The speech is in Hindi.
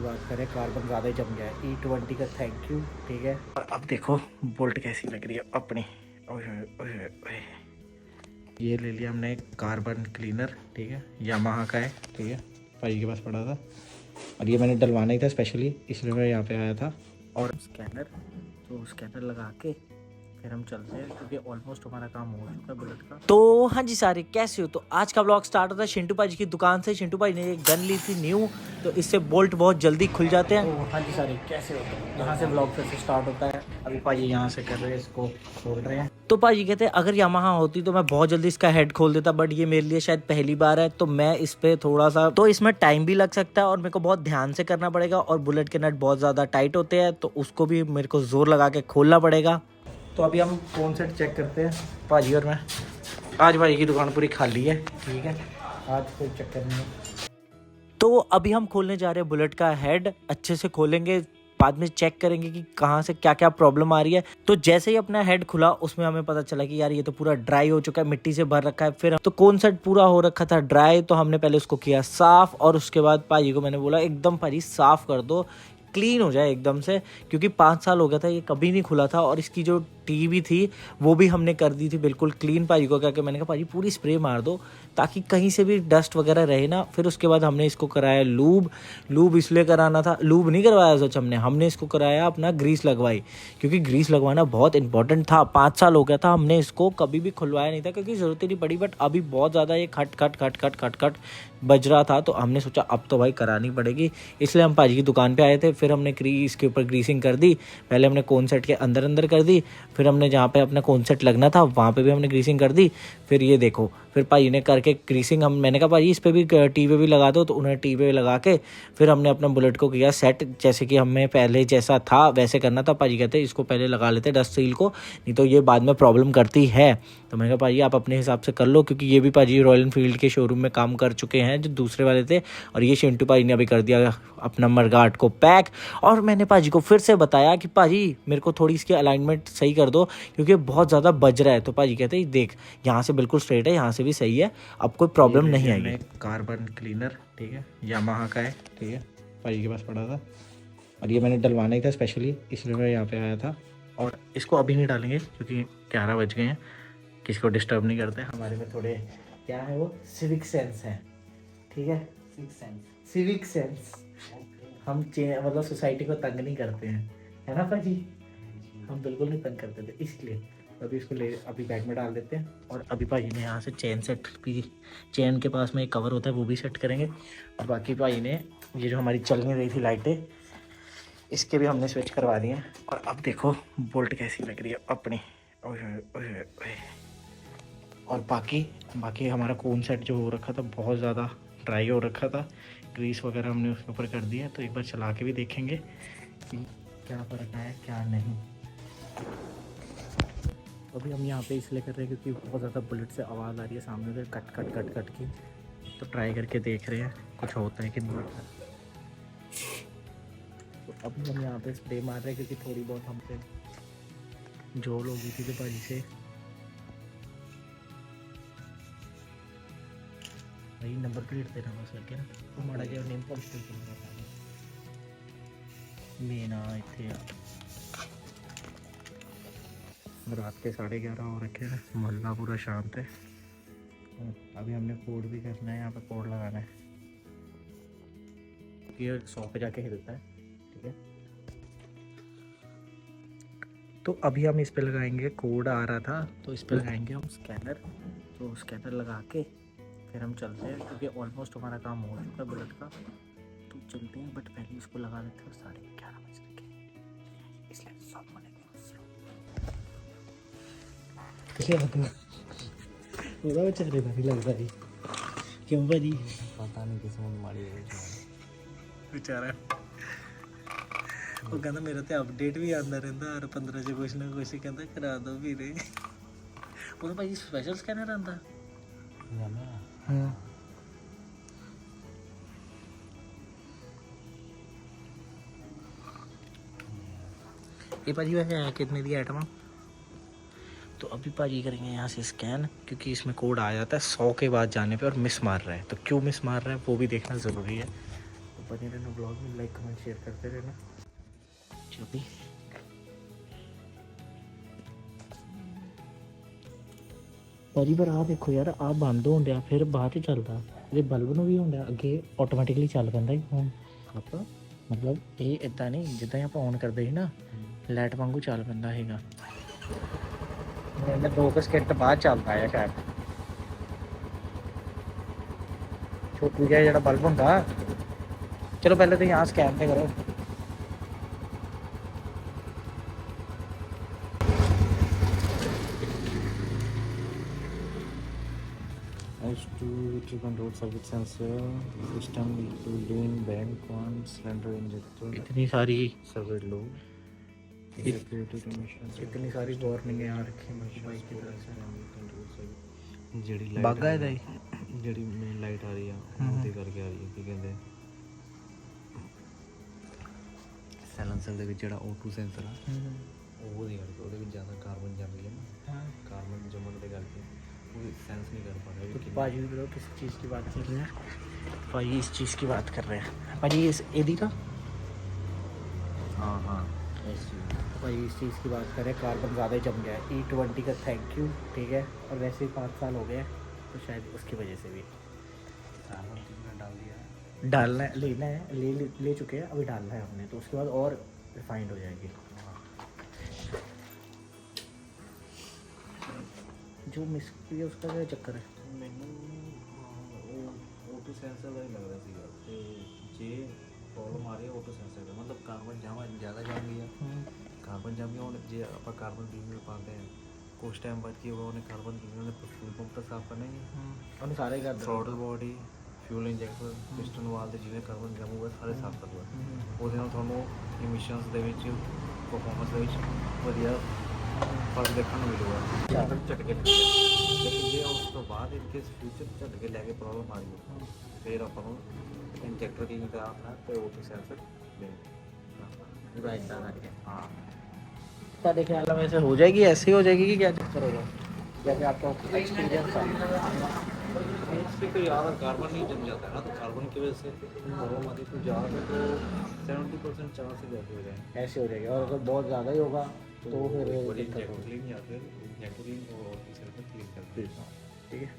बात करें कार्बन ज़्यादा ही जम गया है। E20 का थैंक यू। ठीक है, और अब देखो बोल्ट कैसी लग रही है अपनी। ओए ओए ओए ओए। ये ले लिया हमने कार्बन क्लीनर। ठीक है, यामाहा का है। ठीक है, भाई के पास पड़ा था और ये मैंने डलवाना ही था स्पेशली, इसलिए मैं यहाँ पे आया था। और स्कैनर, तो स्कैनर लगा के फिर हम चलते हैं, क्योंकि ऑलमोस्ट हमारा काम हो चुका है बुलेट का। तो हाँ जी सारे, कैसे हो? तो आज का व्लॉग स्टार्ट होता है चिंटू भाई की दुकान से। चिंटू भाई ने एक गन ली थी न्यू, तो इससे बोल्ट बहुत जल्दी खुल जाते हैं। तो हाँ जी सारे, कैसे हो? यहाँ से ब्लॉग फिर से स्टार्ट होता है। अभी भाई यहाँ से कर रहे हैं, इसको खोल रहे हैं। तो भाई कहते हैं अगर यामाहा होती तो मैं बहुत जल्दी इसका हेड खोल देता, बट ये मेरे लिए शायद पहली बार है, तो मैं इस पे थोड़ा सा, तो इसमें टाइम भी लग सकता है और मेरे को बहुत ध्यान से करना पड़ेगा। और बुलेट के नट बहुत ज़्यादा टाइट होते हैं, तो उसको भी मेरे को जोर लगा के खोलना पड़ेगा। तो अभी हम कौन सेट चेक करते हैं, भाजी और मैं। आज भाई की दुकान पूरी खाली है। ठीक है, आज कोई चक्कर नहीं है। तो अभी हम खोलने जा रहे हैं बुलेट का हेड। अच्छे से खोलेंगे, बाद में चेक करेंगे कि कहाँ से क्या क्या प्रॉब्लम आ रही है। तो जैसे ही अपना हेड खुला, उसमें हमें पता चला कि यार ये तो पूरा ड्राई हो चुका है, मिट्टी से भर रखा है। फिर तो कौन सा पूरा हो रखा था ड्राई, तो हमने पहले उसको किया साफ, और उसके बाद भाई को मैंने बोला एकदम भाई साफ कर दो, क्लीन हो जाए एकदम से, क्योंकि 5 साल हो गया था ये कभी नहीं खुला था। और इसकी जो टीवी थी वो भी हमने कर दी थी बिल्कुल क्लीन। भाई को क्या, मैंने कहा भाई पूरी स्प्रे मार दो ताकि कहीं से भी डस्ट वगैरह रहे ना। फिर उसके बाद हमने इसको कराया लूब इसलिए कराना था, लूब नहीं करवाया सच, हमने इसको कराया अपना ग्रीस लगवाई, क्योंकि ग्रीस लगवाना बहुत इंपॉर्टेंट था। 5 साल हो गया था, हमने इसको कभी भी खुलवाया नहीं था क्योंकि ज़रूरत ही नहीं पड़ी। बट अभी बहुत ज़्यादा ये खट खट खट खट खट खट बज रहा था, तो हमने सोचा अब तो भाई करानी पड़ेगी, इसलिए हम भाजी की दुकान पे आए थे। फिर हमने इसके ऊपर ग्रीसिंग कर दी। पहले हमने कोन सेट के अंदर कर दी, फिर हमने जहाँ पे अपना कोन सेट लगना था वहाँ पे भी हमने ग्रीसिंग कर दी। फिर ये देखो, फिर भाई ने करके ग्रीसिंग, मैंने कहा भाई इस पर भी टीवे भी लगा दो, तो उन्हें टीवे लगा के फिर हमने अपना बुलेट को किया सेट, जैसे कि हमें पहले जैसा था वैसे करना था। भाई कहते इसको पहले लगा लेते डस्ट सील को, नहीं तो ये बाद में प्रॉब्लम करती है। तो मैंने कहा भाई आप अपने हिसाब से कर लो, क्योंकि ये भी भाजी रॉयल एनफील्ड के शोरूम में काम कर चुके हैं जो दूसरे वाले थे। और ये चिंटू भाई ने अभी कर दिया अपना मरगाट को पैक। और मैंने भाजी को फिर से बताया कि भाजी मेरे को थोड़ी इसकी अलाइनमेंट सही कर दो, क्योंकि बहुत ज़्यादा बज रहा है। तो भाजी कहते हैं देख यहाँ से बिल्कुल स्ट्रेट है, यहाँ से भी सही है, अब कोई प्रॉब्लम नहीं आएगी। कार्बन क्लीनर, ठीक है, यामाहा का है। ठीक है, भाई के पास पड़ा था और ये मैंने डलवाना ही था स्पेशली, इसलिए मैं यहाँ पे आया था। और इसको अभी नहीं डालेंगे क्योंकि 11 बज गए हैं, किसी को डिस्टर्ब नहीं करते। हमारे में थोड़े क्या है वो सिविक सेंस है। ठीक है, सिविक सेंस। हम मतलब सोसाइटी को तंग नहीं करते हैं, है ना भाजी? हम बिल्कुल नहीं तंग करते थे, इसलिए अभी इसको ले अभी बैग में डाल देते हैं। और अभी भाई ने यहाँ से चेन सेट भी, चेन के पास में एक कवर होता है वो भी सेट करेंगे। और बाकी भाई ने ये जो हमारी चल नहीं रही थी लाइटें, इसके भी हमने स्विच करवा दिए हैं। और अब देखो बोल्ट कैसी लग रही है अपनी। ओए ओए ओए। और बाकी हमारा कोन सेट जो हो रखा था बहुत ज़्यादा ड्राई हो रखा था, ग्रीस वगैरह हमने उसके ऊपर कर दिया। तो एक बार चला के भी देखेंगे कि क्या फ़र्क आया क्या नहीं। अभी हम यहाँ पे इसलिए कर रहे हैं क्योंकि बहुत ज़्यादा बुलेट से आवाज़ आ रही है सामने से, कट कट कट कट की। तो ट्राई करके देख रहे हैं कुछ होता है कि नहीं होता। तो अभी हम यहाँ पे स्प्रे मार रहे हैं क्योंकि थोड़ी बहुत हम पे जोल हो गई थी जो भाई से। भाई नंबर प्लेट देना बस करके ना, तो माड़ा जो नेम प्लेट लेना इतने रात के 11:30 हो रखे हैं, मोहल्ला पूरा शांत है। अभी हमने कोड भी करना है, यहाँ पे कोड लगाना है, ये 100 पे जाके हिलता है। ठीक है, तो अभी हम इस पे लगाएंगे, कोड आ रहा था तो इस पे लगाएंगे हम स्कैनर। तो स्कैनर लगा के फिर हम चलते हैं, क्योंकि ऑलमोस्ट हमारा काम हो चुका है बुलेट का। तो चलते हैं, बट पहले इसको लगा लेते हैं। 11:30 बज रखे, इसलिए सब मने चेहरे पर ही लगता है। क्यों भाजी? पता नहीं किस्मत माड़ी है बेचारा। वो कहता मेरा तो अपडेट भी आता रहता हर 15 से कुछ ना कुछ, कहता करा दो ਵੀਰੇ। ਉਹ ਤਾਂ ਭਾਜੀ ਸਪੈਸ਼ਲ ਸਕੈਨਰ ਆਂਦਾ। ये भाजी वैसे है कितने दी आइटम? तो अभी भाजी करेंगे यहाँ से स्कैन, क्योंकि इसमें कोड आ जाता है 100 के बाद जाने पे और मिस मार रहा है। तो क्यों मिस मार रहा है वो भी देखना ज़रूरी है। तो बने रहना ब्लॉग में, लाइक कमेंट शेयर करते रहना। चलो ਭਾਜੀ ਪਰ ਆਹ ਦੇਖੋ ਯਾਰ, ਆਹ ਬੰਦ ਹੋਣ ਡਿਆ ਫਿਰ ਬਾਅਦ 'ਚ ਚੱਲਦਾ, ਇਹਦੇ ਬਲਬ ਨੂੰ ਵੀ ਹੋਣ ਡਿਆ ਅੱਗੇ ਆਟੋਮੈਟਿਕਲੀ ਚੱਲ ਪੈਂਦਾ ਹੀ ਹੁਣ। ਆਪਾਂ ਮਤਲਬ ਇਹ ਇਦਾਂ ਨਹੀਂ ਜਿੱਦਾਂ ਹੀ ਆਪਾਂ ਔਨ ਕਰਦੇ ਸੀ ਨਾ ਲਾਈਟ ਵਾਂਗੂ ਚੱਲ ਪੈਂਦਾ ਹੈਗਾ। ਇਹਦਾ 2 ਸਕਿੰਟ ਬਾਅਦ ਚੱਲਦਾ ਆ ਸ਼ਾਇਦ। ਛੋਟੂ ਜਿਹਾ ਜਿਹੜਾ ਬਲਬ ਹੁੰਦਾ। ਚਲੋ ਪਹਿਲੇ ਤਾਂ यहाँ ਸਕੈਨ ਤੇ ਕਰੋ। H2 to control circuit sensor, system to lean bank on cylinder injector, इतनी सारी circuit low, evacuated emissions, इतनी सारी वार्निंग यहाँ रखी मेरे बाइक की तरफ से। ਜਿਹੜੀ ਬਾਗਾ ਲਾਈਟ ਇਹਦਾ ਹੀ। ਜਿਹੜੀ ਮੇਨ ਲਾਈਟ ਆ ਰਹੀ ਆ ਉਹਦੇ ਕਰਕੇ ਆ ਰਹੀ ਹੈ। ਕੀ ਕਹਿੰਦੇ ਸਾਇਲੈਂਸਰ ਦੇ ਵਿੱਚ ਜਿਹੜਾ O2 ਸੈਂਸਰ ਆ ਉਹਦੇ ਕਰਕੇ ਉਹਦੇ ਵਿੱਚ ਜ਼ਿਆਦਾ ਕਾਰਬਨ ਜੰਮ ਗਈ ਹੈ ਨਾ। ਕਾਰਬਨ ਜੰਮਣ ਦੇ ਕਰਕੇ वो सेंस नहीं कर पा रहा है तो भाजी भी किस चीज़ की बात कर रहे हैं? भाजी इस चीज़ की बात कर रहे हैं भाजी, इस एडी का। हाँ हाँ भाई इस चीज़ की बात करें, कार्बन ज़्यादा ही जम गया है। E20 का थैंक यू, ठीक है। और वैसे ही 5 साल हो गए तो शायद उसकी वजह से भी कार्बन कितना डाल दिया है। डालना है, लेना है, ले चुके हैं, अभी डालना है हमने, तो उसके बाद और रिफाइंड हो जाएगी। जो मिस किया उसका क्या चक्कर है? ਮੈਨੂੰ ਉਹ O2 ਸੈਂਸਰ ਦਾ ਹੀ ਲੱਗਦਾ ਸੀਗਾ ਤੇ ਜੇ ਪ੍ਰੋਬਲਮ ਆ ਰਹੀ ਹੈ O2 ਸੈਂਸਰ ਦਾ ਮਤਲਬ ਕਾਰਬਨ ਜਮਾ ਜ਼ਿਆਦਾ ਜਮ ਗਈ ਆ। ਕਾਰਬਨ ਜਮ ਗਿਆ ਹੁਣ ਜੇ ਆਪਾਂ ਕਾਰਬਨ ਕਲੀਨਰ ਪਾਉਂਦੇ ਹਾਂ ਕੁਛ ਟਾਈਮ ਬਾਅਦ ਕੀ ਹੋਗਾ ਉਹਨੇ ਕਾਰਬਨ ਕਲੀਨਰ ਨੇ ਫਿਊਲ ਪੰਪ ਤਾਂ ਸਾਫ਼ ਕਰਨਾ ਹੀ ਹੈ। ਉਹਨੂੰ ਸਾਰੇ ਹੀ ਕਰ ਦਿਓ। ਥ੍ਰੋਟਲ ਬੋਡੀ ਫਿਊਲ ਇੰਜੈਕਟਰ ਪਿਸਟਨ ਵਾਲ ਤੇ ਜਿਵੇਂ ਕਾਰਬਨ ਜਮ ਹੋਊਗਾ ਸਾਰੇ ਸਾਫ਼ ਕਰ ਦੂਗਾ। ਉਹਦੇ ਨਾਲ ਤੁਹਾਨੂੰ ਇਮਿਸ਼ਨਸ ਦੇ ਵਿੱਚ ਪਰਫਾਰਮੈਂਸ ਦੇ ਵਿੱਚ ਵਧੀਆ ਫਰਕ ਦੇਖਣ ਨੂੰ ਮਿਲੂਗਾ। ਝਟਕੇ ਲੇਕਿਨ ਜੇ ਉਸ ਤੋਂ ਬਾਅਦ ਇਨਕੇਸ ਫਿਊਚਰ ਝਟਕੇ ਲੈ ਕੇ ਪ੍ਰੋਬਲਮ ਆ ਗਈ ਫਿਰ ਆਪਾਂ ਨੂੰ ਇੰਜੈਕਟਰ ਦੀ ਕਰਨਾ ਤੇ O2 ਸੈਂਸਰ ਲੈਣਾ पूरा इतना करके। हाँ। ਤੁਹਾਡੇ ख्याल में ऐसे हो जाएगी, ऐसे ही हो जाएगी कि क्या चक्कर होगा? जैसे आपका एक्सपीरियंस था। इससे तो ज़्यादा कार्बन नहीं जम जाता है ना, तो कार्बन की वजह से प्रॉब्लम आती है। तो ज़्यादा तो 70% चांस ही ऐसे हो जाए। ऐसे हो जाएगा, और अगर बहुत ज़्यादा ही होगा तो फिर दिक्कत होगी। इंजेक्टर क्लीन या फिर इंजेक्टर क्लीन और O2 सैंसर क्लीन करते हैं। ठीक है।